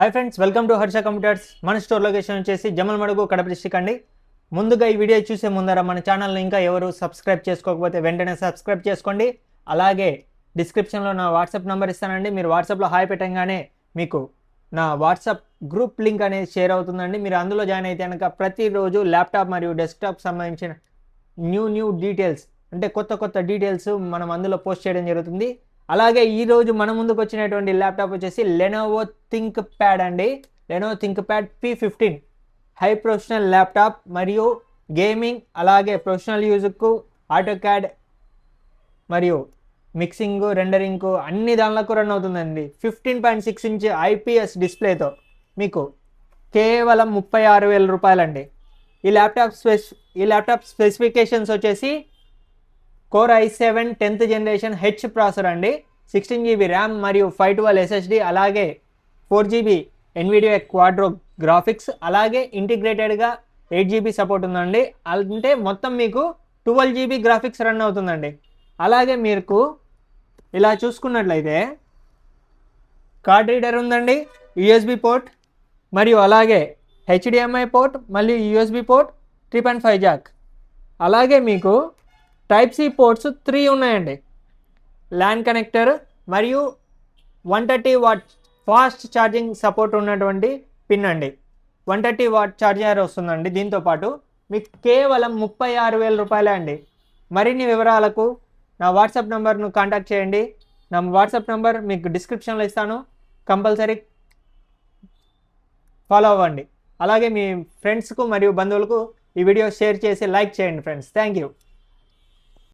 Hi friends, welcome to Harsha computers. మన store location వచ్చేసి Jammalamadugu, Kadapa district అండి. ముందుగా ఈ వీడియో చూసే ముందర మన ఛానల్ని ఇంకా ఎవరు సబ్స్క్రైబ్ చేసుకోకపోతే వెంటనే సబ్స్క్రైబ్ చేసుకోండి. అలాగే డిస్క్రిప్షన్లో నా వాట్సాప్ నెంబర్ ఇస్తానండి. మీరు వాట్సాప్లో హాయ్ పెట్టగానే మీకు నా వాట్సాప్ గ్రూప్ లింక్ అనేది షేర్ అవుతుందండి. మీరు అందులో జాయిన్ అయితే కనుక ప్రతిరోజు ల్యాప్టాప్ మరియు డెస్క్టాప్ సంబంధించిన న్యూ డీటెయిల్స్, అంటే కొత్త డీటెయిల్స్ మనం అందులో పోస్ట్ చేయడం జరుగుతుంది. అలాగే ఈరోజు మన ముందుకు వచ్చినటువంటి ల్యాప్టాప్ వచ్చేసి లెనోవో థింక్ ప్యాడ్ అండి. Lenovo think pad P15 high professional laptop మరియు గేమింగ్, అలాగే ప్రొఫెషనల్ యూజ్కు ఆటో క్యాడ్ మరియు మిక్సింగ్, రెండరింగ్ అన్ని దానిలకు రన్ అవుతుందండి. 15.6 ఇంచ్ IPS డిస్ప్లేతో మీకు కేవలం 36,000 రూపాయలండి. ఈ ల్యాప్టాప్ స్పెసిఫికేషన్స్ వచ్చేసి core i7 10th generation H processor అండి. 16 GB ర్యామ్ మరియు 512 SSD, అలాగే 4 GB NVIDIA క్వాడ్రో గ్రాఫిక్స్, అలాగే ఇంటిగ్రేటెడ్గా 8 GB సపోర్ట్ ఉందండి. అంటే మొత్తం మీకు 12 GB గ్రాఫిక్స్ రన్ అవుతుందండి. అలాగే మీకు ఇలా చూసుకున్నట్లయితే కార్డ్ రీడర్ ఉందండి, USB పోర్ట్ మరియు అలాగే HDMI పోర్ట్, మళ్ళీ USB పోర్ట్, 3.5 జాక్, అలాగే మీకు Type-C పోర్ట్స్ 3 ఉన్నాయండి. ల్యాన్ కనెక్టర్ మరియు 130 వాట్ ఫాస్ట్ ఛార్జింగ్ సపోర్ట్ ఉన్నటువంటి పిన్ అండి. 130 వాట్ ఛార్జర్ వస్తుందండి. దీంతోపాటు మీకు కేవలం 36,000 రూపాయలే అండి. మరిన్ని వివరాలకు నా వాట్సాప్ నెంబర్ను కాంటాక్ట్ చేయండి. నా వాట్సాప్ నెంబర్ మీకు డిస్క్రిప్షన్లో ఇస్తాను, కంపల్సరీ ఫాలో అవ్వండి. అలాగే మీ ఫ్రెండ్స్కు మరియు బంధువులకు ఈ వీడియో షేర్ చేసి లైక్ చేయండి ఫ్రెండ్స్. Thank you.